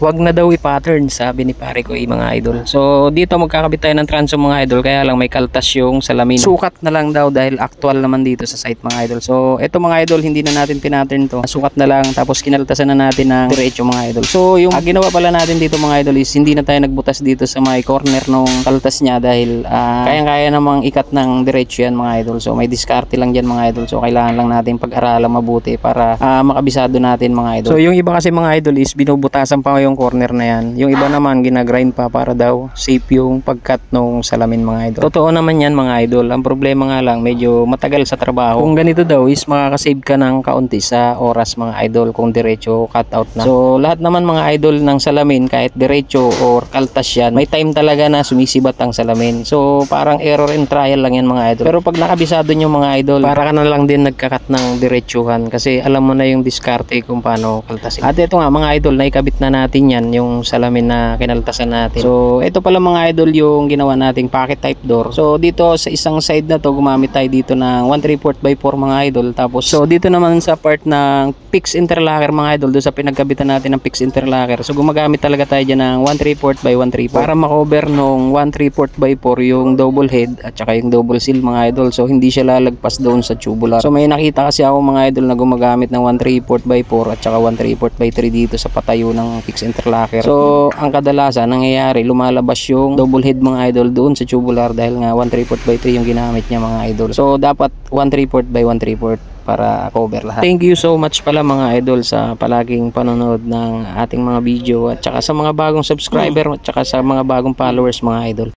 wag na daw i-pattern, sabi ni pare ko mga idol. So dito magkakabit tayo ng transom mga idol, kaya lang may kaltas yung salamin. Sukat na lang daw dahil actual naman dito sa site mga idol. So ito mga idol, hindi na natin pinattern to, sukat na lang, tapos kinaltasan na natin ng diretso mga idol. So yung ginawa pala natin dito mga idol is hindi na tayo nagbutas dito sa may corner nung kaltas niya dahil kayang-kaya namang ikat ng diretso yan mga idol. So may diskarte lang dyan mga idol. So kailangan lang natin pag-aralan mabuti para makabisado natin mga idol. So yung iba kasi mga idol is binubutasan pa yung corner na yan. Yung iba naman ginagrind pa para daw safe yung pagkat nung salamin mga idol. Totoo naman yan mga idol. Ang problema nga lang medyo matagal sa trabaho. Kung ganito daw is makakasave ka ng kaunti sa oras mga idol kung diretso cut out na. So lahat naman mga idol ng salamin kahit diretso or kaltas yan, may time talaga na sumisibat ang salamin. So parang error and trial lang yan mga idol. Pero pag nakabisado nyo mga idol, para ka na lang din nagkakat ng diretsuhan kasi alam mo na yung diskarte kung paano kaltasin. At ito nga mga idol, naikabit na natin yan yung salamin na kinaltasan natin. So ito pala mga idol yung ginawa nating pocket type door. So dito sa isang side na to gumamit tayo dito ng 1/3/4x4 mga idol. Tapos so dito naman sa part ng fixed interlocker mga idol, doon sa pinagkabitan natin ng fixed interlocker, so gumagamit talaga tayo dyan ng 1/3/4x1/3 para makover nung 1/3/4x4 yung double head at saka yung double seal mga idol. So hindi siya lalagpas doon sa tubular. So may nakita kasi ako mga idol na gumagamit ng 1/3/4x4 at saka 1/3/4x3 dito sa patayo ng fixed interlocker. So ang kadalasan nangyayari, lumalabas yung double head mga idol doon sa tubular dahil nga 1/3/4x3 yung ginamit niya mga idol. So dapat 1/3/4x1/3 para cover lahat. Thank you so much pala mga idol sa palaging panonood ng ating mga video at saka sa mga bagong subscriber at saka sa mga bagong followers mga idol.